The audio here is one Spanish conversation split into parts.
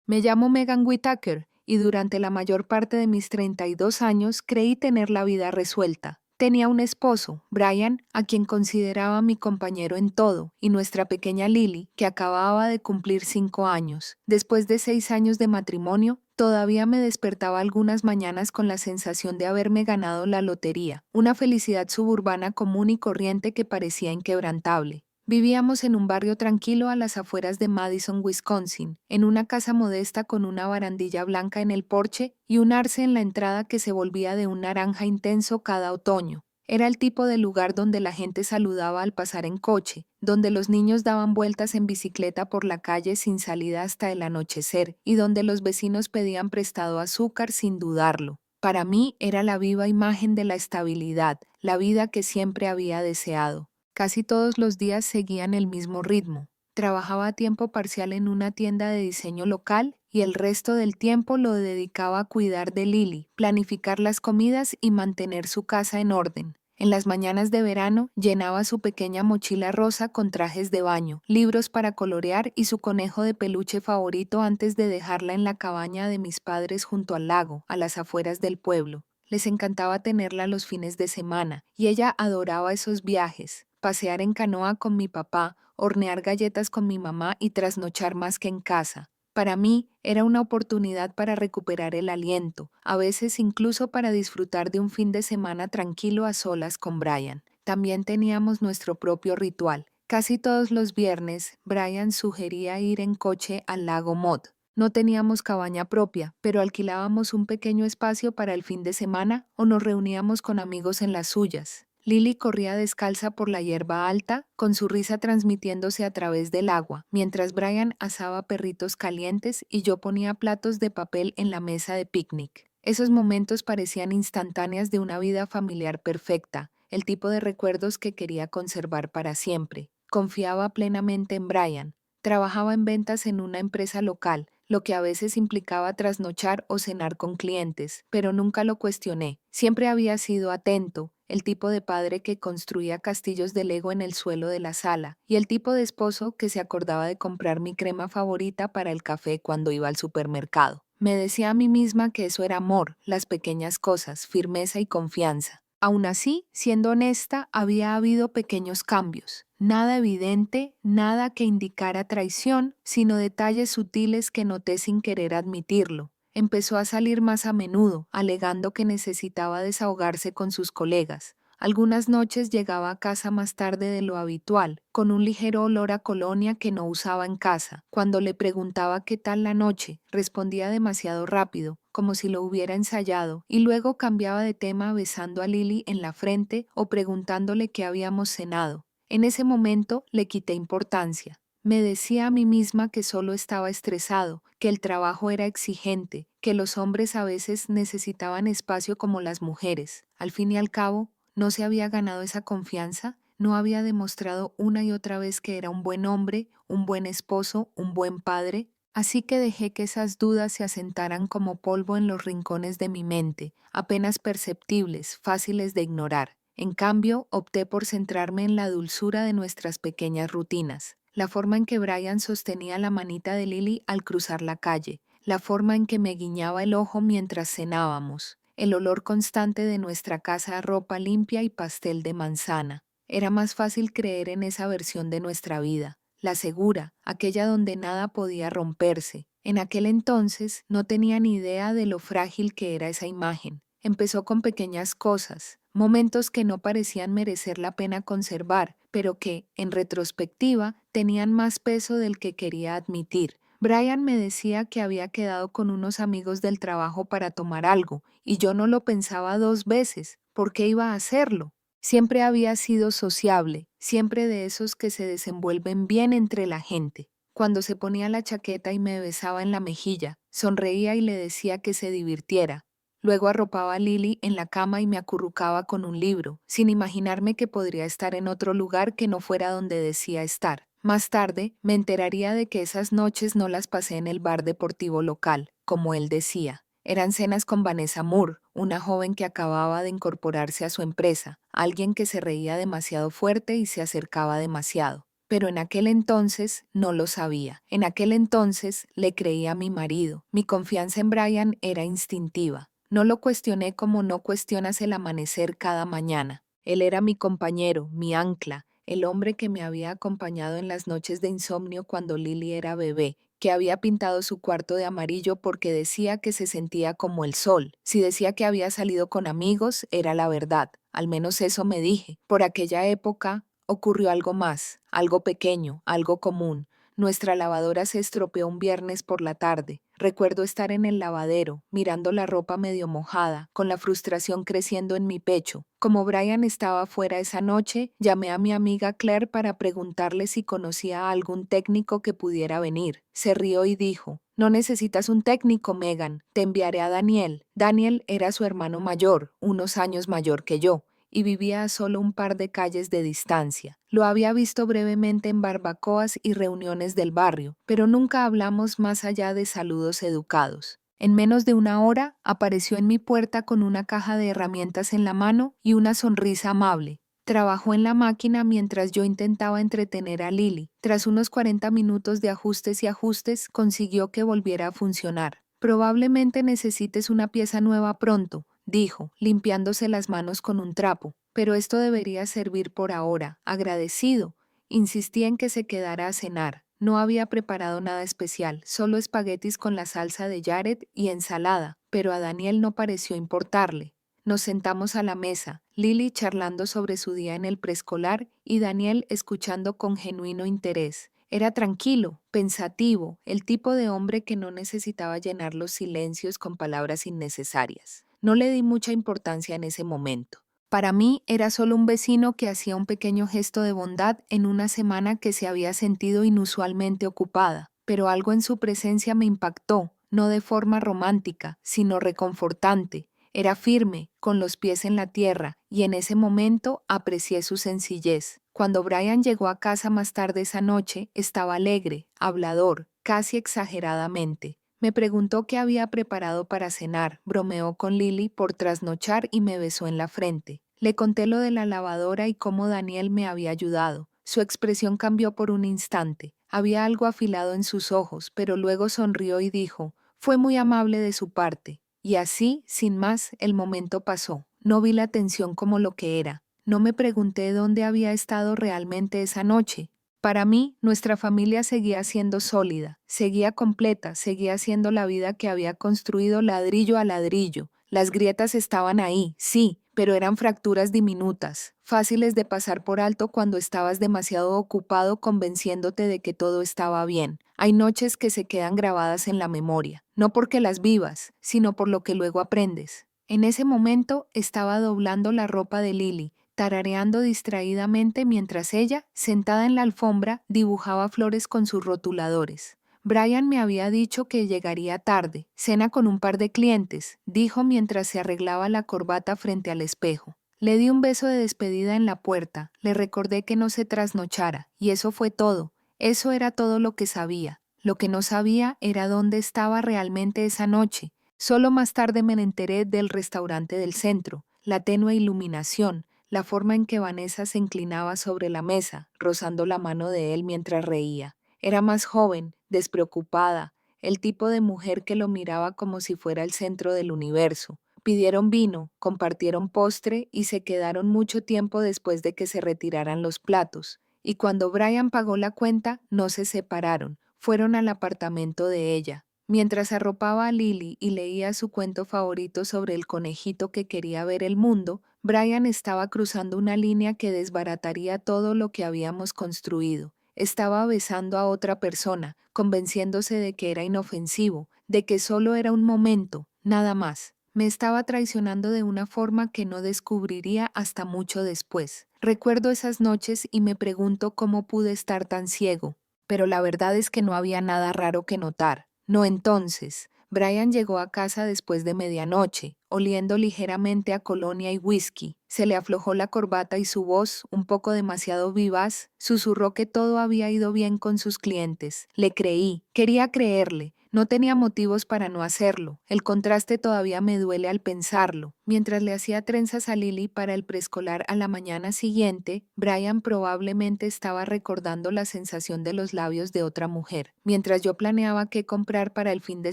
Me llamo Megan Whittaker y durante la mayor parte de mis 32 años creí tener la vida resuelta. Tenía un esposo, Brian, a quien consideraba mi compañero en todo, y nuestra pequeña Lily, que acababa de cumplir 5 años. Después de 6 años de matrimonio, todavía me despertaba algunas mañanas con la sensación de haberme ganado la lotería, una felicidad suburbana común y corriente que parecía inquebrantable. Vivíamos en un barrio tranquilo a las afueras de Madison, Wisconsin, en una casa modesta con una barandilla blanca en el porche y un arce en la entrada que se volvía de un naranja intenso cada otoño. Era el tipo de lugar donde la gente saludaba al pasar en coche, donde los niños daban vueltas en bicicleta por la calle sin salida hasta el anochecer y donde los vecinos pedían prestado azúcar sin dudarlo. Para mí era la viva imagen de la estabilidad, la vida que siempre había deseado. Casi todos los días seguían el mismo ritmo. Trabajaba a tiempo parcial en una tienda de diseño local y el resto del tiempo lo dedicaba a cuidar de Lily, planificar las comidas y mantener su casa en orden. En las mañanas de verano llenaba su pequeña mochila rosa con trajes de baño, libros para colorear y su conejo de peluche favorito antes de dejarla en la cabaña de mis padres junto al lago, a las afueras del pueblo. Les encantaba tenerla los fines de semana y ella adoraba esos viajes. Pasear en canoa con mi papá, hornear galletas con mi mamá y trasnochar más que en casa. Para mí era una oportunidad para recuperar el aliento, a veces incluso para disfrutar de un fin de semana tranquilo a solas con Brian. También teníamos nuestro propio ritual. Casi todos los viernes, Brian sugería ir en coche al lago Mud. No teníamos cabaña propia, pero alquilábamos un pequeño espacio para el fin de semana o nos reuníamos con amigos en las suyas. Lily corría descalza por la hierba alta, con su risa transmitiéndose a través del agua, mientras Brian asaba perritos calientes y yo ponía platos de papel en la mesa de picnic. Esos momentos parecían instantáneas de una vida familiar perfecta, el tipo de recuerdos que quería conservar para siempre. Confiaba plenamente en Brian. Trabajaba en ventas en una empresa local, lo que a veces implicaba trasnochar o cenar con clientes, pero nunca lo cuestioné. Siempre había sido atento, el tipo de padre que construía castillos de Lego en el suelo de la sala, y el tipo de esposo que se acordaba de comprar mi crema favorita para el café cuando iba al supermercado. Me decía a mí misma que eso era amor, las pequeñas cosas, firmeza y confianza. Aún así, siendo honesta, había habido pequeños cambios. Nada evidente, nada que indicara traición, sino detalles sutiles que noté sin querer admitirlo. Empezó a salir más a menudo, alegando que necesitaba desahogarse con sus colegas. Algunas noches llegaba a casa más tarde de lo habitual, con un ligero olor a colonia que no usaba en casa. Cuando le preguntaba qué tal la noche, respondía demasiado rápido, como si lo hubiera ensayado, y luego cambiaba de tema besando a Lily en la frente o preguntándole qué habíamos cenado. En ese momento le quité importancia. Me decía a mí misma que solo estaba estresado, que el trabajo era exigente, que los hombres a veces necesitaban espacio como las mujeres. Al fin y al cabo, ¿no se había ganado esa confianza? ¿No había demostrado una y otra vez que era un buen hombre, un buen esposo, un buen padre? Así que dejé que esas dudas se asentaran como polvo en los rincones de mi mente, apenas perceptibles, fáciles de ignorar. En cambio, opté por centrarme en la dulzura de nuestras pequeñas rutinas. La forma en que Brian sostenía la manita de Lily al cruzar la calle, la forma en que me guiñaba el ojo mientras cenábamos, el olor constante de nuestra casa a ropa limpia y pastel de manzana. Era más fácil creer en esa versión de nuestra vida, la segura, aquella donde nada podía romperse. En aquel entonces no tenía ni idea de lo frágil que era esa imagen. Empezó con pequeñas cosas, momentos que no parecían merecer la pena conservar, pero que, en retrospectiva, tenían más peso del que quería admitir. Brian me decía que había quedado con unos amigos del trabajo para tomar algo, y yo no lo pensaba 2 veces. ¿Por qué iba a hacerlo? Siempre había sido sociable, siempre de esos que se desenvuelven bien entre la gente. Cuando se ponía la chaqueta y me besaba en la mejilla, sonreía y le decía que se divirtiera. Luego arropaba a Lily en la cama y me acurrucaba con un libro, sin imaginarme que podría estar en otro lugar que no fuera donde decía estar. Más tarde, me enteraría de que esas noches no las pasé en el bar deportivo local, como él decía. Eran cenas con Vanessa Moore, una joven que acababa de incorporarse a su empresa, alguien que se reía demasiado fuerte y se acercaba demasiado. pero en aquel entonces no lo sabía. En aquel entonces le creía a mi marido. Mi confianza en Brian era instintiva. No lo cuestioné como no cuestionas el amanecer cada mañana. Él era mi compañero, mi ancla, el hombre que me había acompañado en las noches de insomnio cuando Lily era bebé, que había pintado su cuarto de amarillo porque decía que se sentía como el sol. Si decía que había salido con amigos, era la verdad. Al menos eso me dije. Por aquella época ocurrió algo más, algo pequeño, algo común. Nuestra lavadora se estropeó un viernes por la tarde. Recuerdo estar en el lavadero, mirando la ropa medio mojada, con la frustración creciendo en mi pecho. Como Brian estaba fuera esa noche, llamé a mi amiga Claire para preguntarle si conocía a algún técnico que pudiera venir. Se rió y dijo: «No necesitas un técnico, Megan. Te enviaré a Daniel». Daniel era su hermano mayor, unos años mayor que yo, y vivía a solo un par de calles de distancia. Lo había visto brevemente en barbacoas y reuniones del barrio, pero nunca hablamos más allá de saludos educados. En menos de una hora apareció en mi puerta con una caja de herramientas en la mano y una sonrisa amable. Trabajó en la máquina mientras yo intentaba entretener a Lily. Tras unos 40 minutos de ajustes y ajustes, consiguió que volviera a funcionar. «Probablemente necesites una pieza nueva pronto», dijo, limpiándose las manos con un trapo. «Pero esto debería servir por ahora. Agradecido». Insistí en que se quedara a cenar. No había preparado nada especial, solo espaguetis con la salsa de Jared y ensalada, pero a Daniel no pareció importarle. Nos sentamos a la mesa, Lily charlando sobre su día en el preescolar y Daniel escuchando con genuino interés. Era tranquilo, pensativo, el tipo de hombre que no necesitaba llenar los silencios con palabras innecesarias. No le di mucha importancia en ese momento. Para mí era solo un vecino que hacía un pequeño gesto de bondad en una semana que se había sentido inusualmente ocupada, pero algo en su presencia me impactó, no de forma romántica, sino reconfortante. Era firme, con los pies en la tierra, y en ese momento aprecié su sencillez. Cuando Brian llegó a casa más tarde esa noche, estaba alegre, hablador, casi exageradamente. Me preguntó qué había preparado para cenar, bromeó con Lily por trasnochar y me besó en la frente. Le conté lo de la lavadora y cómo Daniel me había ayudado. Su expresión cambió por un instante. Había algo afilado en sus ojos, pero luego sonrió y dijo: «Fue muy amable de su parte». Y así, sin más, el momento pasó. No vi la tensión como lo que era. No me pregunté dónde había estado realmente esa noche. Para mí, nuestra familia seguía siendo sólida, seguía completa, seguía siendo la vida que había construido ladrillo a ladrillo. Las grietas estaban ahí, sí, pero eran fracturas diminutas, fáciles de pasar por alto cuando estabas demasiado ocupado convenciéndote de que todo estaba bien. Hay noches que se quedan grabadas en la memoria, no porque las vivas, sino por lo que luego aprendes. En ese momento estaba doblando la ropa de Lily, tarareando distraídamente mientras ella, sentada en la alfombra, dibujaba flores con sus rotuladores. Brian me había dicho que llegaría tarde. «Cena con un par de clientes», dijo mientras se arreglaba la corbata frente al espejo. Le di un beso de despedida en la puerta, le recordé que no se trasnochara, y eso fue todo. Eso era todo lo que sabía. Lo que no sabía era dónde estaba realmente esa noche. Solo más tarde me enteré del restaurante del centro, la tenue iluminación, la forma en que Vanessa se inclinaba sobre la mesa, rozando la mano de él mientras reía. Era más joven, despreocupada, el tipo de mujer que lo miraba como si fuera el centro del universo. Pidieron vino, compartieron postre y se quedaron mucho tiempo después de que se retiraran los platos. Y cuando Brian pagó la cuenta, no se separaron, fueron al apartamento de ella. Mientras arropaba a Lily y leía su cuento favorito sobre el conejito que quería ver el mundo, Brian estaba cruzando una línea que desbarataría todo lo que habíamos construido. Estaba besando a otra persona, convenciéndose de que era inofensivo, de que solo era un momento, nada más. Me estaba traicionando de una forma que no descubriría hasta mucho después. Recuerdo esas noches y me pregunto cómo pude estar tan ciego. Pero la verdad es que no había nada raro que notar. No entonces. Brian llegó a casa después de medianoche, oliendo ligeramente a colonia y whisky. Se le aflojó la corbata y su voz, un poco demasiado vivaz, susurró que todo había ido bien con sus clientes. Le creí, quería creerle. No tenía motivos para no hacerlo. El contraste todavía me duele al pensarlo. Mientras le hacía trenzas a Lily para el preescolar a la mañana siguiente, Brian probablemente estaba recordando la sensación de los labios de otra mujer. Mientras yo planeaba qué comprar para el fin de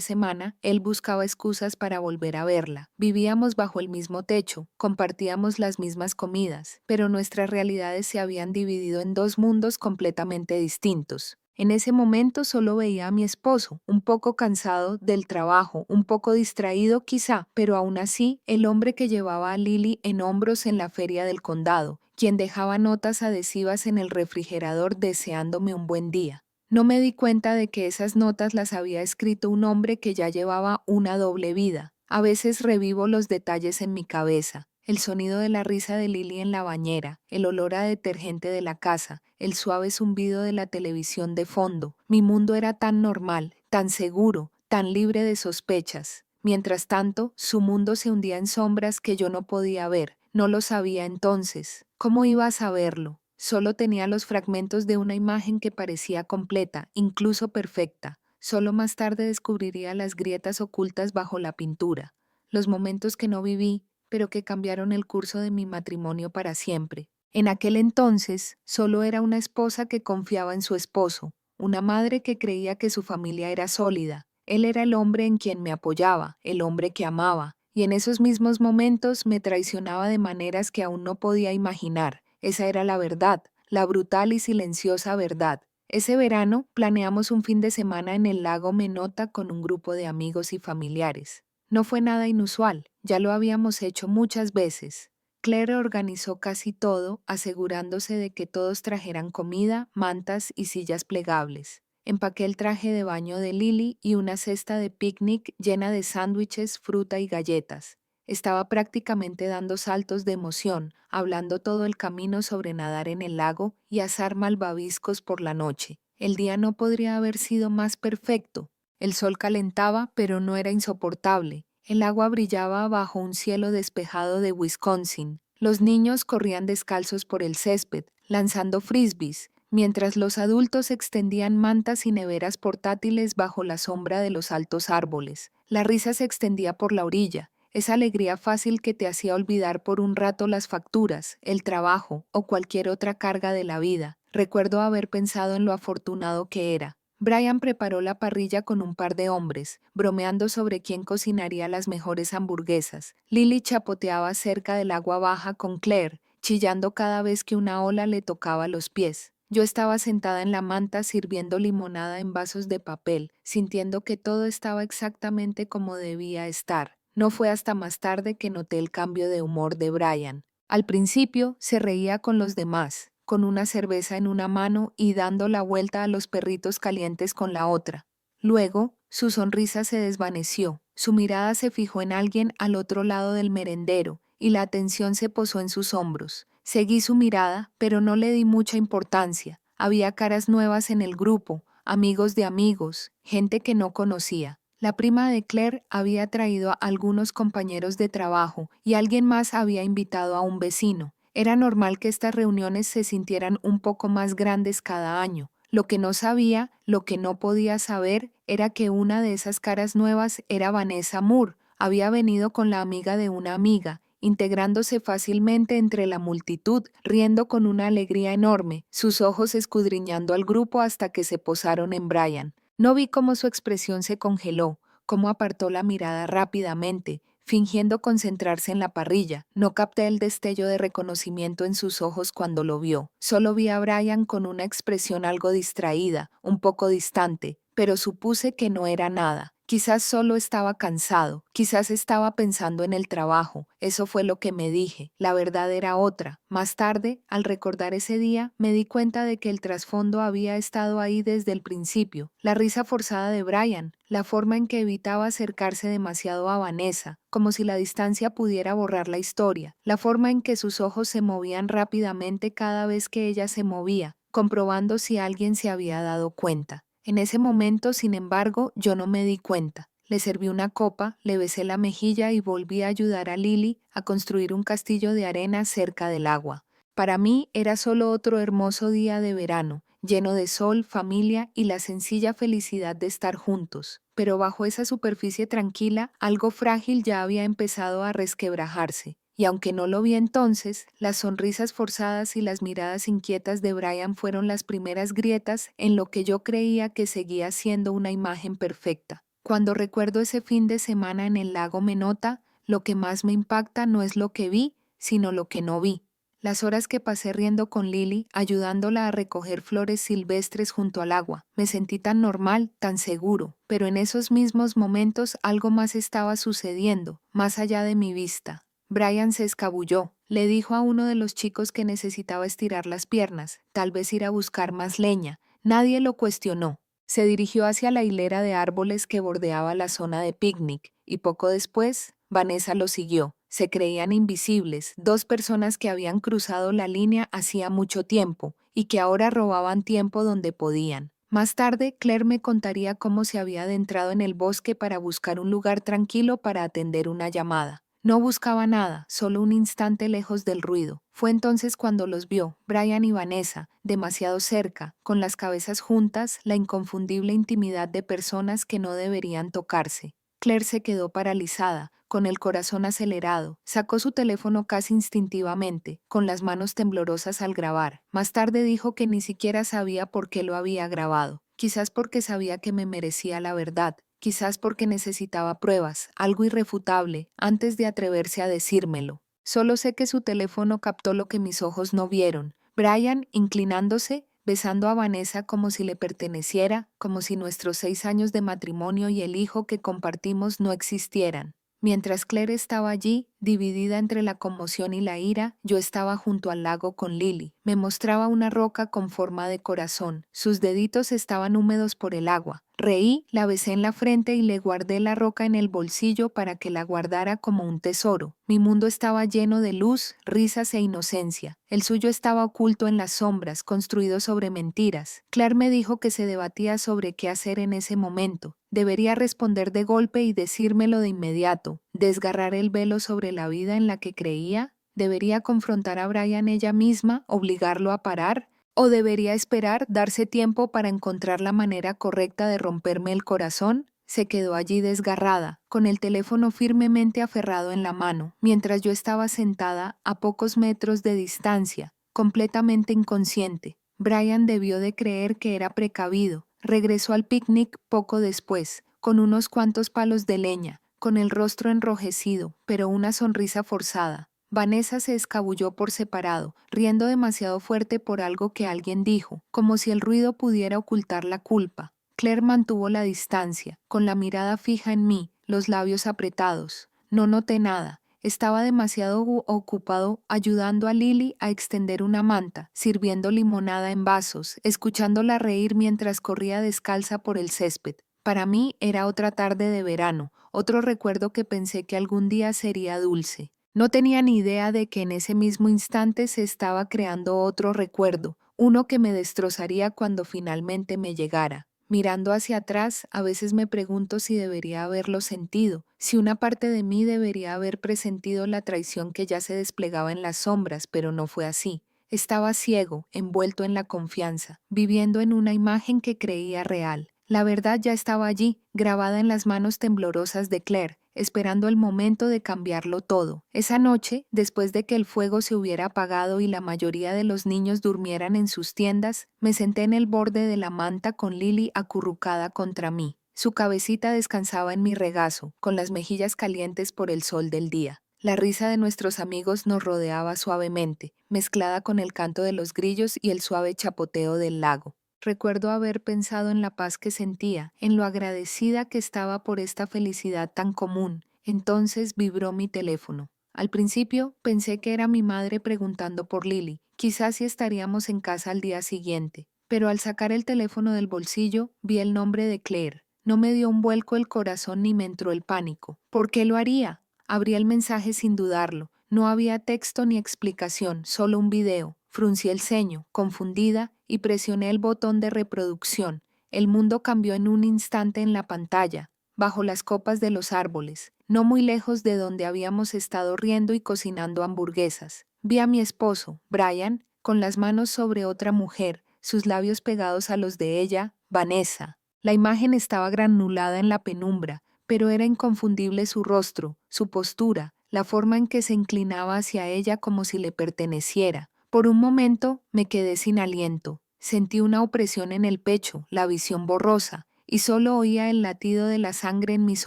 semana, él buscaba excusas para volver a verla. Vivíamos bajo el mismo techo, compartíamos las mismas comidas, pero nuestras realidades se habían dividido en dos mundos completamente distintos. En ese momento solo veía a mi esposo, un poco cansado del trabajo, un poco distraído quizá, pero aún así el hombre que llevaba a Lily en hombros en la feria del condado, quien dejaba notas adhesivas en el refrigerador deseándome un buen día. No me di cuenta de que esas notas las había escrito un hombre que ya llevaba una doble vida. A veces revivo los detalles en mi cabeza. El sonido de la risa de Lily en la bañera, el olor a detergente de la casa, el suave zumbido de la televisión de fondo. Mi mundo era tan normal, tan seguro, tan libre de sospechas. Mientras tanto, su mundo se hundía en sombras que yo no podía ver. No lo sabía entonces. ¿Cómo iba a saberlo? Solo tenía los fragmentos de una imagen que parecía completa, incluso perfecta. Solo más tarde descubriría las grietas ocultas bajo la pintura, los momentos que no viví, pero que cambiaron el curso de mi matrimonio para siempre. En aquel entonces, solo era una esposa que confiaba en su esposo, una madre que creía que su familia era sólida. Él era el hombre en quien me apoyaba, el hombre que amaba, y en esos mismos momentos me traicionaba de maneras que aún no podía imaginar. Esa era la verdad, la brutal y silenciosa verdad. Ese verano planeamos un fin de semana en el lago Menota con un grupo de amigos y familiares. No fue nada inusual, ya lo habíamos hecho muchas veces. Claire organizó casi todo, asegurándose de que todos trajeran comida, mantas y sillas plegables. Empaqué el traje de baño de Lily y una cesta de picnic llena de sándwiches, fruta y galletas. Estaba prácticamente dando saltos de emoción, hablando todo el camino sobre nadar en el lago y asar malvaviscos por la noche. El día no podría haber sido más perfecto. El sol calentaba, pero no era insoportable. El agua brillaba bajo un cielo despejado de Wisconsin. Los niños corrían descalzos por el césped, lanzando frisbees, mientras los adultos extendían mantas y neveras portátiles bajo la sombra de los altos árboles. La risa se extendía por la orilla, esa alegría fácil que te hacía olvidar por un rato las facturas, el trabajo o cualquier otra carga de la vida. Recuerdo haber pensado en lo afortunado que era. Brian preparó la parrilla con un par de hombres, bromeando sobre quién cocinaría las mejores hamburguesas. Lily chapoteaba cerca del agua baja con Claire, chillando cada vez que una ola le tocaba los pies. Yo estaba sentada en la manta sirviendo limonada en vasos de papel, sintiendo que todo estaba exactamente como debía estar. No fue hasta más tarde que noté el cambio de humor de Brian. Al principio se reía con los demás, con una cerveza en una mano y dando la vuelta a los perritos calientes con la otra. Luego, su sonrisa se desvaneció, su mirada se fijó en alguien al otro lado del merendero y la atención se posó en sus hombros. Seguí su mirada, pero no le di mucha importancia. Había caras nuevas en el grupo, amigos de amigos, gente que no conocía. La prima de Claire había traído a algunos compañeros de trabajo y alguien más había invitado a un vecino. Era normal que estas reuniones se sintieran un poco más grandes cada año. Lo que no sabía, lo que no podía saber, era que una de esas caras nuevas era Vanessa Moore. Había venido con la amiga de una amiga, integrándose fácilmente entre la multitud, riendo con una alegría enorme, sus ojos escudriñando al grupo hasta que se posaron en Brian. No vi cómo su expresión se congeló, cómo apartó la mirada rápidamente, fingiendo concentrarse en la parrilla. No capté el destello de reconocimiento en sus ojos cuando lo vio. Solo vi a Brian con una expresión algo distraída, un poco distante, pero supuse que no era nada. Quizás solo estaba cansado, quizás estaba pensando en el trabajo. Eso fue lo que me dije. La verdad era otra. Más tarde, al recordar ese día, me di cuenta de que el trasfondo había estado ahí desde el principio. La risa forzada de Brian, la forma en que evitaba acercarse demasiado a Vanessa, como si la distancia pudiera borrar la historia, la forma en que sus ojos se movían rápidamente cada vez que ella se movía, comprobando si alguien se había dado cuenta. En ese momento, sin embargo, yo no me di cuenta. Le serví una copa, le besé la mejilla y volví a ayudar a Lily a construir un castillo de arena cerca del agua. Para mí era solo otro hermoso día de verano, lleno de sol, familia y la sencilla felicidad de estar juntos. Pero bajo esa superficie tranquila, algo frágil ya había empezado a resquebrajarse. Y aunque no lo vi entonces, las sonrisas forzadas y las miradas inquietas de Brian fueron las primeras grietas en lo que yo creía que seguía siendo una imagen perfecta. Cuando recuerdo ese fin de semana en el lago Menota, lo que más me impacta no es lo que vi, sino lo que no vi. Las horas que pasé riendo con Lily, ayudándola a recoger flores silvestres junto al agua. Me sentí tan normal, tan seguro, pero en esos mismos momentos algo más estaba sucediendo, más allá de mi vista. Brian se escabulló. Le dijo a uno de los chicos que necesitaba estirar las piernas, tal vez ir a buscar más leña. Nadie lo cuestionó. Se dirigió hacia la hilera de árboles que bordeaba la zona de picnic, y poco después, Vanessa lo siguió. Se creían invisibles, dos personas que habían cruzado la línea hacía mucho tiempo y que ahora robaban tiempo donde podían. Más tarde, Claire me contaría cómo se había adentrado en el bosque para buscar un lugar tranquilo para atender una llamada. No buscaba nada, solo un instante lejos del ruido. Fue entonces cuando los vio, Brian y Vanessa, demasiado cerca, con las cabezas juntas, la inconfundible intimidad de personas que no deberían tocarse. Claire se quedó paralizada, con el corazón acelerado. Sacó su teléfono casi instintivamente, con las manos temblorosas al grabar. Más tarde dijo que ni siquiera sabía por qué lo había grabado. Quizás porque sabía que me merecía la verdad. Quizás porque necesitaba pruebas, algo irrefutable, antes de atreverse a decírmelo. Solo sé que su teléfono captó lo que mis ojos no vieron. Brian, inclinándose, besando a Vanessa como si le perteneciera, como si nuestros 6 años de matrimonio y el hijo que compartimos no existieran. Mientras Claire estaba allí, dividida entre la conmoción y la ira, yo estaba junto al lago con Lily. Me mostraba una roca con forma de corazón. Sus deditos estaban húmedos por el agua. Reí, la besé en la frente y le guardé la roca en el bolsillo para que la guardara como un tesoro. Mi mundo estaba lleno de luz, risas e inocencia. El suyo estaba oculto en las sombras, construido sobre mentiras. Claire me dijo que se debatía sobre qué hacer en ese momento. Debería responder de golpe y decírmelo de inmediato. Desgarrar el velo sobre la vida en la que creía. Debería confrontar a Brian ella misma, obligarlo a parar. ¿O debería esperar, darse tiempo para encontrar la manera correcta de romperme el corazón? Se quedó allí desgarrada, con el teléfono firmemente aferrado en la mano, mientras yo estaba sentada a pocos metros de distancia, completamente inconsciente. Brian debió de creer que era precavido. Regresó al picnic poco después, con unos cuantos palos de leña, con el rostro enrojecido, pero una sonrisa forzada. Vanessa se escabulló por separado, riendo demasiado fuerte por algo que alguien dijo, como si el ruido pudiera ocultar la culpa. Claire mantuvo la distancia, con la mirada fija en mí, los labios apretados. No noté nada. Estaba demasiado ocupado ayudando a Lily a extender una manta, sirviendo limonada en vasos, escuchándola reír mientras corría descalza por el césped. Para mí era otra tarde de verano, otro recuerdo que pensé que algún día sería dulce. No tenía ni idea de que en ese mismo instante se estaba creando otro recuerdo, uno que me destrozaría cuando finalmente me llegara. Mirando hacia atrás, a veces me pregunto si debería haberlo sentido, si una parte de mí debería haber presentido la traición que ya se desplegaba en las sombras, pero no fue así. Estaba ciego, envuelto en la confianza, viviendo en una imagen que creía real. La verdad ya estaba allí, grabada en las manos temblorosas de Claire, esperando el momento de cambiarlo todo. Esa noche, después de que el fuego se hubiera apagado y la mayoría de los niños durmieran en sus tiendas, me senté en el borde de la manta con Lily acurrucada contra mí. Su cabecita descansaba en mi regazo, con las mejillas calientes por el sol del día. La risa de nuestros amigos nos rodeaba suavemente, mezclada con el canto de los grillos y el suave chapoteo del lago. Recuerdo haber pensado en la paz que sentía, en lo agradecida que estaba por esta felicidad tan común. Entonces vibró mi teléfono. Al principio pensé que era mi madre preguntando por Lily, quizás si estaríamos en casa al día siguiente. Pero al sacar el teléfono del bolsillo, vi el nombre de Claire. No me dio un vuelco el corazón ni me entró el pánico. ¿Por qué lo haría? Abrí el mensaje sin dudarlo. No había texto ni explicación, solo un video. Fruncí el ceño, confundida, y presioné el botón de reproducción. El mundo cambió en un instante en la pantalla, bajo las copas de los árboles, no muy lejos de donde habíamos estado riendo y cocinando hamburguesas. Vi a mi esposo, Brian, con las manos sobre otra mujer, sus labios pegados a los de ella, Vanessa. La imagen estaba granulada en la penumbra, pero era inconfundible su rostro, su postura, la forma en que se inclinaba hacia ella como si le perteneciera. Por un momento me quedé sin aliento. Sentí una opresión en el pecho, la visión borrosa, y solo oía el latido de la sangre en mis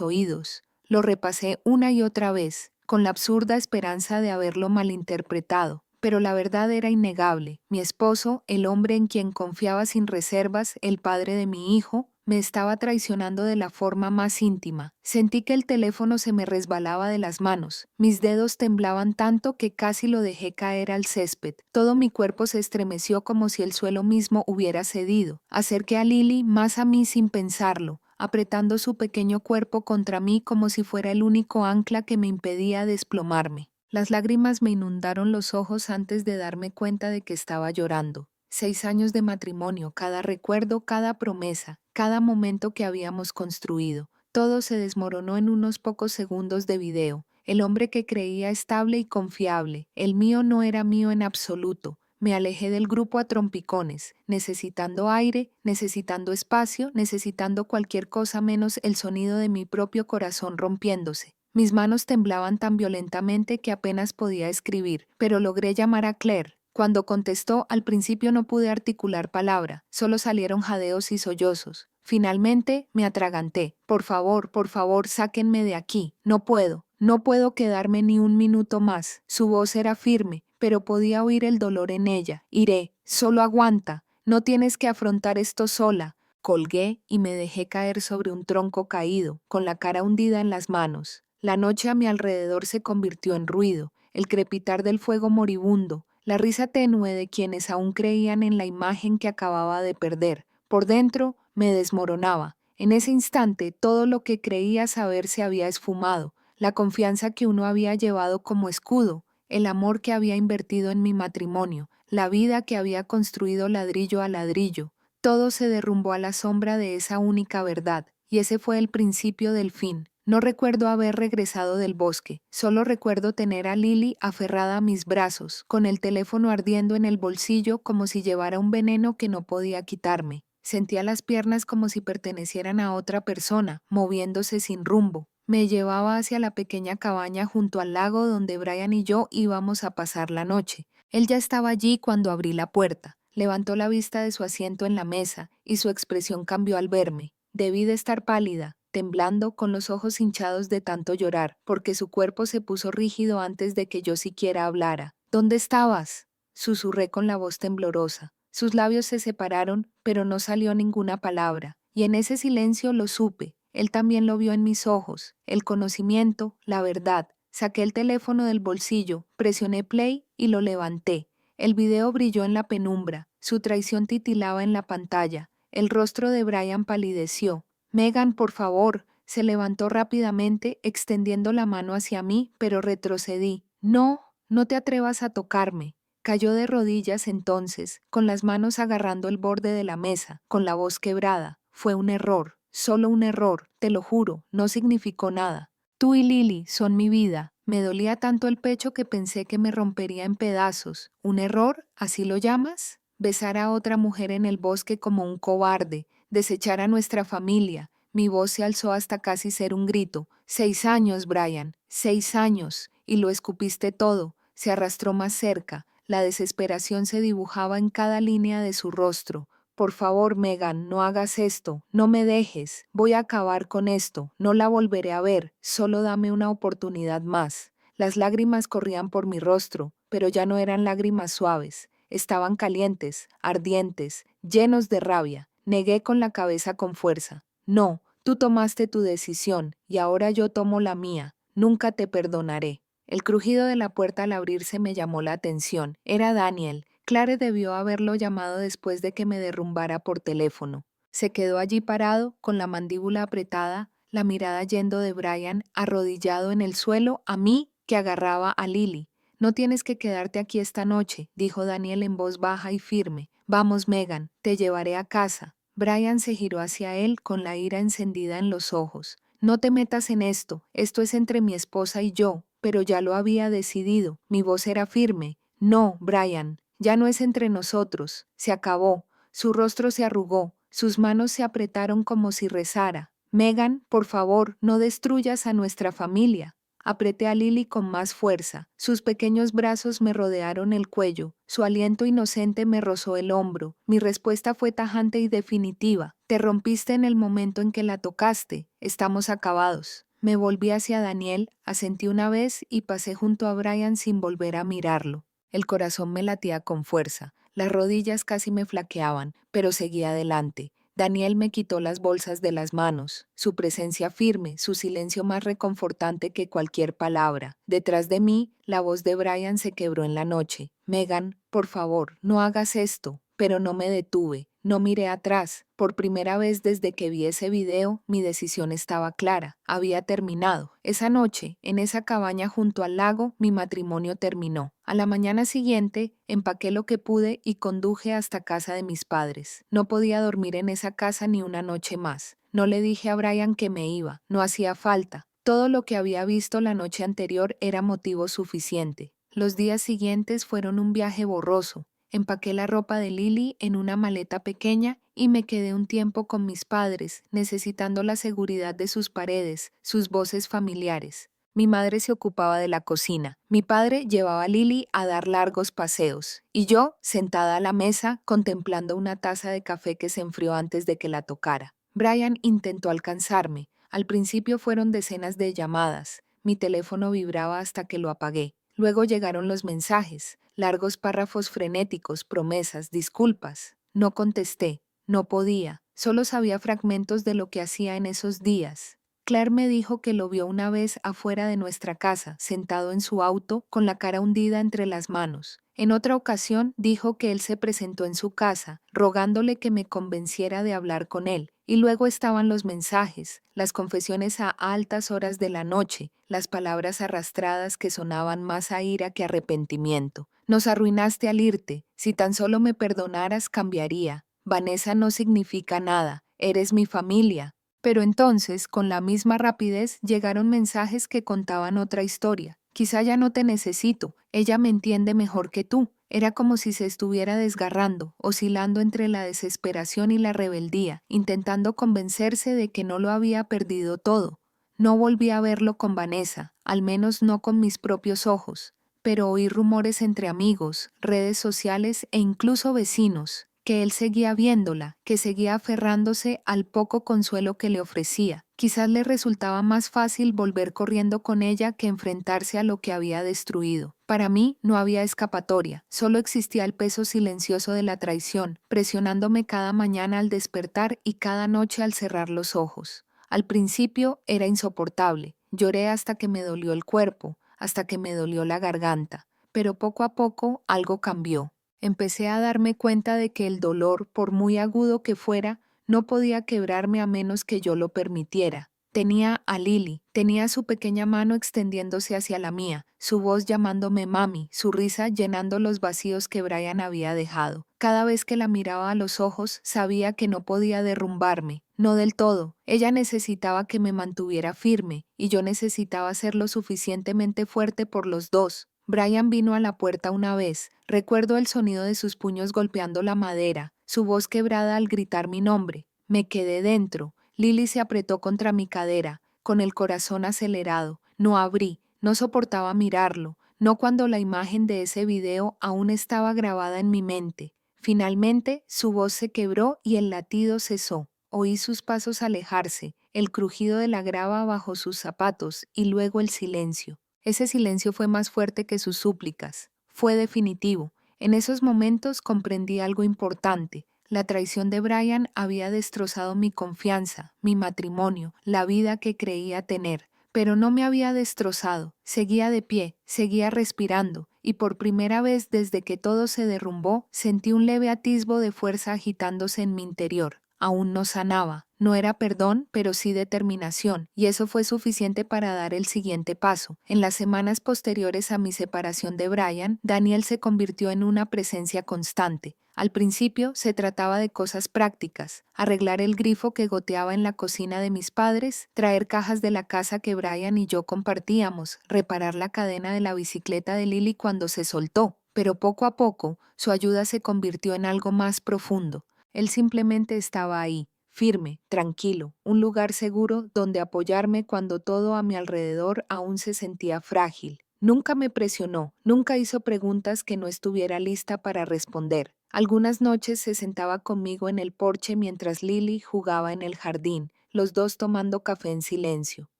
oídos. Lo repasé una y otra vez, con la absurda esperanza de haberlo malinterpretado. Pero la verdad era innegable. Mi esposo, el hombre en quien confiaba sin reservas, el padre de mi hijo, me estaba traicionando de la forma más íntima. Sentí que el teléfono se me resbalaba de las manos. Mis dedos temblaban tanto que casi lo dejé caer al césped. Todo mi cuerpo se estremeció como si el suelo mismo hubiera cedido. Acerqué a Lily más a mí sin pensarlo, apretando su pequeño cuerpo contra mí como si fuera el único ancla que me impedía desplomarme. Las lágrimas me inundaron los ojos antes de darme cuenta de que estaba llorando. 6 años de matrimonio, cada recuerdo, cada promesa, cada momento que habíamos construido. Todo se desmoronó en unos pocos segundos de video. El hombre que creía estable y confiable, el mío no era mío en absoluto. Me alejé del grupo a trompicones, necesitando aire, necesitando espacio, necesitando cualquier cosa menos el sonido de mi propio corazón rompiéndose. Mis manos temblaban tan violentamente que apenas podía escribir, pero logré llamar a Claire. Cuando contestó, al principio no pude articular palabra, solo salieron jadeos y sollozos. Finalmente me atraganté. Por favor, sáquenme de aquí. No puedo quedarme ni un minuto más. Su voz era firme, pero podía oír el dolor en ella. Iré, solo aguanta. No tienes que afrontar esto sola. Colgué y me dejé caer sobre un tronco caído, con la cara hundida en las manos. La noche a mi alrededor se convirtió en ruido, el crepitar del fuego moribundo, la risa tenue de quienes aún creían en la imagen que acababa de perder. Por dentro me desmoronaba. En ese instante todo lo que creía saber se había esfumado, la confianza que uno había llevado como escudo, el amor que había invertido en mi matrimonio, la vida que había construido ladrillo a ladrillo. Todo se derrumbó a la sombra de esa única verdad, y ese fue el principio del fin. No recuerdo haber regresado del bosque, solo recuerdo tener a Lily aferrada a mis brazos, con el teléfono ardiendo en el bolsillo como si llevara un veneno que no podía quitarme. Sentía las piernas como si pertenecieran a otra persona, moviéndose sin rumbo. Me llevaba hacia la pequeña cabaña junto al lago donde Brian y yo íbamos a pasar la noche. Él ya estaba allí cuando abrí la puerta. Levantó la vista de su asiento en la mesa y su expresión cambió al verme. Debí de estar pálida, temblando, con los ojos hinchados de tanto llorar, porque su cuerpo se puso rígido antes de que yo siquiera hablara. ¿Dónde estabas?, susurré con la voz temblorosa. Sus labios se separaron, pero no salió ninguna palabra, y en ese silencio lo supe. Él también lo vio en mis ojos, el conocimiento, la verdad. Saqué el teléfono del bolsillo, presioné play y lo levanté. El video brilló en la penumbra, su traición titilaba en la pantalla. El rostro de Brian palideció. Megan, por favor. Se levantó rápidamente, extendiendo la mano hacia mí, pero retrocedí. No, no te atrevas a tocarme. Cayó de rodillas entonces, con las manos agarrando el borde de la mesa, con la voz quebrada. Fue un error, solo un error, te lo juro, no significó nada. Tú y Lily son mi vida. Me dolía tanto el pecho que pensé que me rompería en pedazos. ¿Un error? ¿Así lo llamas? Besar a otra mujer en el bosque como un cobarde, desechar a nuestra familia. Mi voz se alzó hasta casi ser un grito. 6 años, Brian, 6 años. Y lo escupiste todo. Se arrastró más cerca. La desesperación se dibujaba en cada línea de su rostro. Por favor, Megan, no hagas esto. No me dejes. Voy a acabar con esto. No la volveré a ver. Solo dame una oportunidad más. Las lágrimas corrían por mi rostro, pero ya no eran lágrimas suaves. Estaban calientes, ardientes, llenos de rabia. Negué con la cabeza con fuerza. No, tú tomaste tu decisión y ahora yo tomo la mía. Nunca te perdonaré. El crujido de la puerta al abrirse me llamó la atención. Era Daniel. Clare debió haberlo llamado después de que me derrumbara por teléfono. Se quedó allí parado, con la mandíbula apretada, la mirada yendo de Brian, arrodillado en el suelo, a mí, que agarraba a Lily. No tienes que quedarte aquí esta noche, dijo Daniel en voz baja y firme. Vamos, Megan, te llevaré a casa. Brian se giró hacia él con la ira encendida en los ojos. No te metas en esto es entre mi esposa y yo, pero ya lo había decidido. Mi voz era firme. No, Brian, ya no es entre nosotros, se acabó. Su rostro se arrugó, sus manos se apretaron como si rezara. Megan, por favor, no destruyas a nuestra familia. Apreté a Lily con más fuerza. Sus pequeños brazos me rodearon el cuello. Su aliento inocente me rozó el hombro. Mi respuesta fue tajante y definitiva. Te rompiste en el momento en que la tocaste. Estamos acabados. Me volví hacia Daniel, asentí una vez y pasé junto a Brian sin volver a mirarlo. El corazón me latía con fuerza. Las rodillas casi me flaqueaban, pero seguí adelante. Daniel me quitó las bolsas de las manos, su presencia firme, su silencio más reconfortante que cualquier palabra. Detrás de mí, la voz de Brian se quebró en la noche. Megan, por favor, no hagas esto. Pero no me detuve, no miré atrás. Por primera vez desde que vi ese video, mi decisión estaba clara. Había terminado. Esa noche, en esa cabaña junto al lago, mi matrimonio terminó. A la mañana siguiente, empaqué lo que pude y conduje hasta casa de mis padres. No podía dormir en esa casa ni una noche más. No le dije a Brian que me iba, no hacía falta. Todo lo que había visto la noche anterior era motivo suficiente. Los días siguientes fueron un viaje borroso. Empaqué la ropa de Lily en una maleta pequeña y me quedé un tiempo con mis padres, necesitando la seguridad de sus paredes, sus voces familiares. Mi madre se ocupaba de la cocina. Mi padre llevaba a Lily a dar largos paseos. Y yo, sentada a la mesa, contemplando una taza de café que se enfrió antes de que la tocara. Brian intentó alcanzarme. Al principio fueron decenas de llamadas. Mi teléfono vibraba hasta que lo apagué. Luego llegaron los mensajes, largos párrafos frenéticos, promesas, disculpas. No contesté, no podía, solo sabía fragmentos de lo que hacía en esos días. Claire me dijo que lo vio una vez afuera de nuestra casa, sentado en su auto, con la cara hundida entre las manos. En otra ocasión dijo que él se presentó en su casa, rogándole que me convenciera de hablar con él. Y luego estaban los mensajes, las confesiones a altas horas de la noche, las palabras arrastradas que sonaban más a ira que arrepentimiento. Nos arruinaste al irte. Si tan solo me perdonaras, cambiaría. Vanessa no significa nada. Eres mi familia. Pero entonces, con la misma rapidez, llegaron mensajes que contaban otra historia. Quizá ya no te necesito. Ella me entiende mejor que tú. Era como si se estuviera desgarrando, oscilando entre la desesperación y la rebeldía, intentando convencerse de que no lo había perdido todo. No volví a verlo con Vanessa, al menos no con mis propios ojos, pero oí rumores entre amigos, redes sociales e incluso vecinos, que él seguía viéndola, que seguía aferrándose al poco consuelo que le ofrecía. Quizás le resultaba más fácil volver corriendo con ella que enfrentarse a lo que había destruido. Para mí no había escapatoria, solo existía el peso silencioso de la traición, presionándome cada mañana al despertar y cada noche al cerrar los ojos. Al principio era insoportable, lloré hasta que me dolió el cuerpo, hasta que me dolió la garganta, pero poco a poco algo cambió. Empecé a darme cuenta de que el dolor, por muy agudo que fuera, no podía quebrarme a menos que yo lo permitiera. Tenía a Lily, tenía su pequeña mano extendiéndose hacia la mía, su voz llamándome mami, su risa llenando los vacíos que Brian había dejado. Cada vez que la miraba a los ojos, sabía que no podía derrumbarme. No del todo. Ella necesitaba que me mantuviera firme, y yo necesitaba ser lo suficientemente fuerte por los dos. Brian vino a la puerta una vez. Recuerdo el sonido de sus puños golpeando la madera, su voz quebrada al gritar mi nombre. Me quedé dentro. Lily se apretó contra mi cadera, con el corazón acelerado. No abrí, no soportaba mirarlo, no cuando la imagen de ese video aún estaba grabada en mi mente. Finalmente, su voz se quebró y el latido cesó. Oí sus pasos alejarse, el crujido de la grava bajo sus zapatos y luego el silencio. Ese silencio fue más fuerte que sus súplicas. Fue definitivo. En esos momentos comprendí algo importante. La traición de Brian había destrozado mi confianza, mi matrimonio, la vida que creía tener. Pero no me había destrozado. Seguía de pie, seguía respirando, y por primera vez desde que todo se derrumbó, sentí un leve atisbo de fuerza agitándose en mi interior. Aún no sanaba. No era perdón, pero sí determinación, y eso fue suficiente para dar el siguiente paso. En las semanas posteriores a mi separación de Brian, Daniel se convirtió en una presencia constante. Al principio se trataba de cosas prácticas, arreglar el grifo que goteaba en la cocina de mis padres, traer cajas de la casa que Brian y yo compartíamos, reparar la cadena de la bicicleta de Lily cuando se soltó. Pero poco a poco, su ayuda se convirtió en algo más profundo. Él simplemente estaba ahí, firme, tranquilo, un lugar seguro donde apoyarme cuando todo a mi alrededor aún se sentía frágil. Nunca me presionó, nunca hizo preguntas que no estuviera lista para responder. Algunas noches se sentaba conmigo en el porche mientras Lily jugaba en el jardín, los dos tomando café en silencio.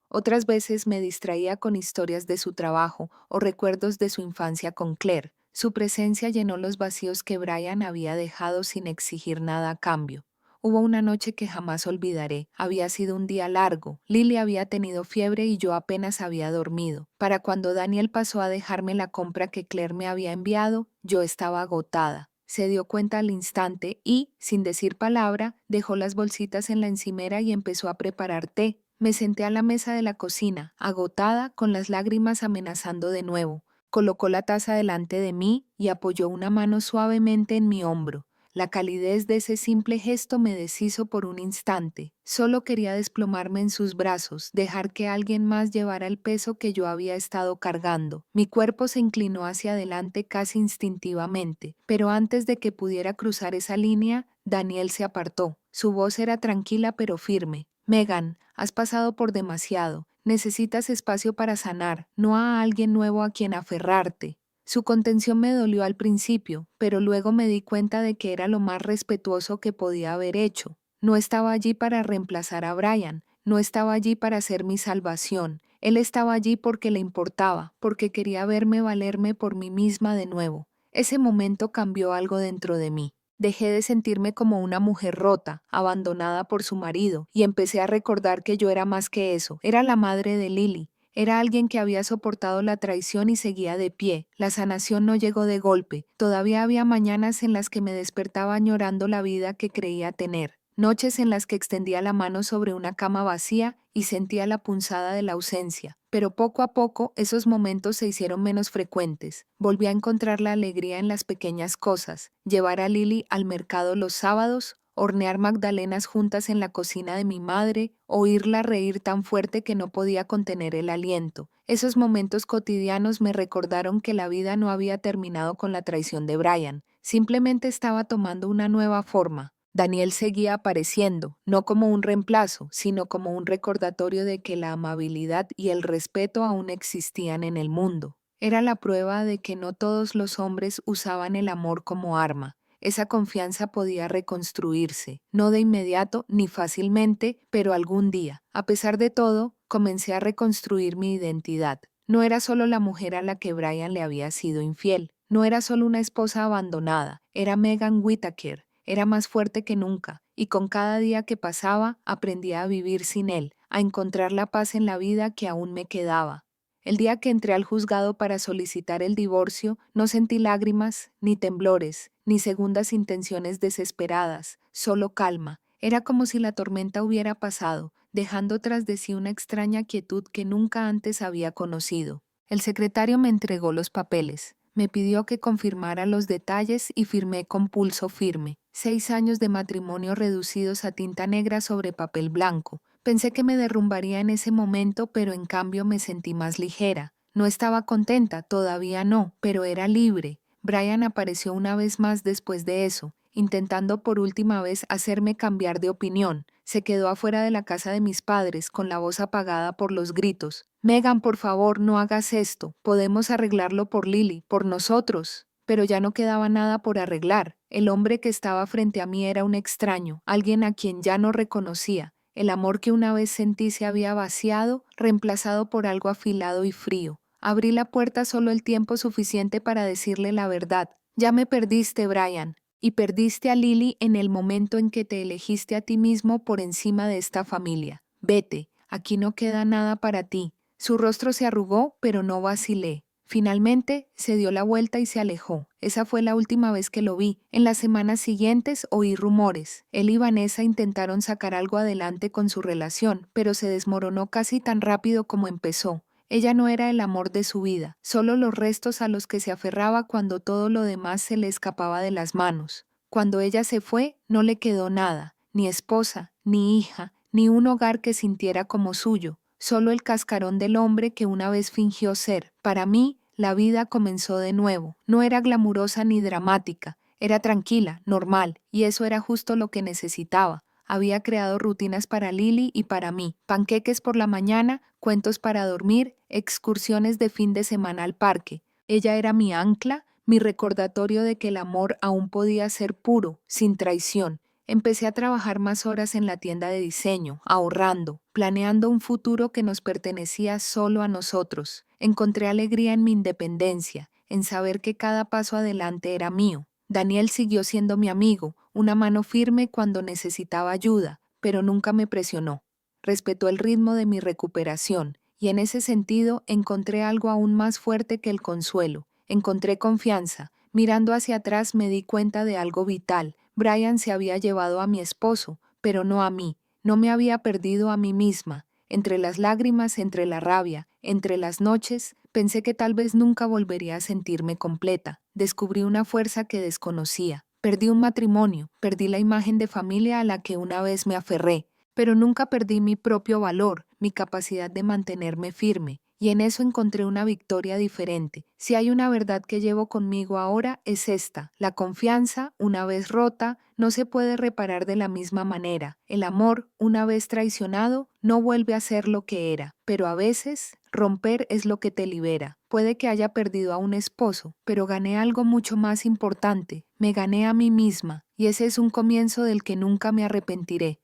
Otras veces me distraía con historias de su trabajo o recuerdos de su infancia con Claire. Su presencia llenó los vacíos que Brian había dejado sin exigir nada a cambio. Hubo una noche que jamás olvidaré. Había sido un día largo. Lily había tenido fiebre y yo apenas había dormido. Para cuando Daniel pasó a dejarme la compra que Claire me había enviado, yo estaba agotada. Se dio cuenta al instante y, sin decir palabra, dejó las bolsitas en la encimera y empezó a preparar té. Me senté a la mesa de la cocina, agotada, con las lágrimas amenazando de nuevo. Colocó la taza delante de mí y apoyó una mano suavemente en mi hombro. La calidez de ese simple gesto me deshizo por un instante. Solo quería desplomarme en sus brazos, dejar que alguien más llevara el peso que yo había estado cargando. Mi cuerpo se inclinó hacia adelante casi instintivamente, pero antes de que pudiera cruzar esa línea, Daniel se apartó. Su voz era tranquila pero firme. Megan, has pasado por demasiado. Necesitas espacio para sanar, no a alguien nuevo a quien aferrarte. Su contención me dolió al principio, pero luego me di cuenta de que era lo más respetuoso que podía haber hecho. No estaba allí para reemplazar a Brian, no estaba allí para ser mi salvación. Él estaba allí porque le importaba, porque quería verme valerme por mí misma de nuevo. Ese momento cambió algo dentro de mí. Dejé de sentirme como una mujer rota, abandonada por su marido, y empecé a recordar que yo era más que eso. Era la madre de Lily. Era alguien que había soportado la traición y seguía de pie. La sanación no llegó de golpe. Todavía había mañanas en las que me despertaba añorando la vida que creía tener. Noches en las que extendía la mano sobre una cama vacía y sentía la punzada de la ausencia. Pero poco a poco esos momentos se hicieron menos frecuentes. Volví a encontrar la alegría en las pequeñas cosas. Llevar a Lily al mercado los sábados, hornear magdalenas juntas en la cocina de mi madre, oírla reír tan fuerte que no podía contener el aliento. Esos momentos cotidianos me recordaron que la vida no había terminado con la traición de Brian, simplemente estaba tomando una nueva forma. Daniel seguía apareciendo, no como un reemplazo, sino como un recordatorio de que la amabilidad y el respeto aún existían en el mundo. Era la prueba de que no todos los hombres usaban el amor como arma. Esa confianza podía reconstruirse, no de inmediato ni fácilmente, pero algún día. A pesar de todo, comencé a reconstruir mi identidad. No era solo la mujer a la que Brian le había sido infiel, no era solo una esposa abandonada, era Megan Whittaker. Era más fuerte que nunca, y con cada día que pasaba aprendía a vivir sin él, a encontrar la paz en la vida que aún me quedaba. El día que entré al juzgado para solicitar el divorcio, no sentí lágrimas, ni temblores, ni segundas intenciones desesperadas, solo calma. Era como si la tormenta hubiera pasado, dejando tras de sí una extraña quietud que nunca antes había conocido. El secretario me entregó los papeles. Me pidió que confirmara los detalles y firmé con pulso firme. 6 años de matrimonio reducidos a tinta negra sobre papel blanco. Pensé que me derrumbaría en ese momento, pero en cambio me sentí más ligera. No estaba contenta, todavía no, pero era libre. Brian apareció una vez más después de eso, intentando por última vez hacerme cambiar de opinión. Se quedó afuera de la casa de mis padres, con la voz apagada por los gritos. Megan, por favor, no hagas esto. Podemos arreglarlo por Lily, por nosotros. Pero ya no quedaba nada por arreglar. El hombre que estaba frente a mí era un extraño, alguien a quien ya no reconocía. El amor que una vez sentí se había vaciado, reemplazado por algo afilado y frío. Abrí la puerta solo el tiempo suficiente para decirle la verdad. Ya me perdiste, Brian. Y perdiste a Lily en el momento en que te elegiste a ti mismo por encima de esta familia. Vete, aquí no queda nada para ti. Su rostro se arrugó, pero no vacilé. Finalmente, se dio la vuelta y se alejó. Esa fue la última vez que lo vi. En las semanas siguientes oí rumores. Él y Vanessa intentaron sacar algo adelante con su relación, pero se desmoronó casi tan rápido como empezó. Ella no era el amor de su vida, solo los restos a los que se aferraba cuando todo lo demás se le escapaba de las manos. Cuando ella se fue, no le quedó nada, ni esposa, ni hija, ni un hogar que sintiera como suyo, solo el cascarón del hombre que una vez fingió ser. Para mí, la vida comenzó de nuevo. No era glamurosa ni dramática, Era tranquila, normal, y eso era justo lo que necesitaba. Había creado rutinas para Lily y para mí, panqueques por la mañana, cuentos para dormir, excursiones de fin de semana al parque. Ella era mi ancla, mi recordatorio de que el amor aún podía ser puro, sin traición. Empecé a trabajar más horas en la tienda de diseño, ahorrando, planeando un futuro que nos pertenecía solo a nosotros. Encontré alegría en mi independencia, en saber que cada paso adelante era mío. Daniel siguió siendo mi amigo, una mano firme cuando necesitaba ayuda, pero nunca me presionó. Respetó el ritmo de mi recuperación, y en ese sentido encontré algo aún más fuerte que el consuelo. Encontré confianza. Mirando hacia atrás me di cuenta de algo vital. Brian se había llevado a mi esposo, pero no a mí. No me había perdido a mí misma. Entre las lágrimas, entre la rabia, entre las noches, pensé que tal vez nunca volvería a sentirme completa. Descubrí una fuerza que desconocía. Perdí un matrimonio, perdí la imagen de familia a la que una vez me aferré, pero nunca perdí mi propio valor, mi capacidad de mantenerme firme. Y en eso encontré una victoria diferente. Si hay una verdad que llevo conmigo ahora es esta: la confianza, una vez rota, no se puede reparar de la misma manera. El amor, una vez traicionado, no vuelve a ser lo que era. Pero a veces, romper es lo que te libera. Puede que haya perdido a un esposo, pero gané algo mucho más importante. Me gané a mí misma, y ese es un comienzo del que nunca me arrepentiré.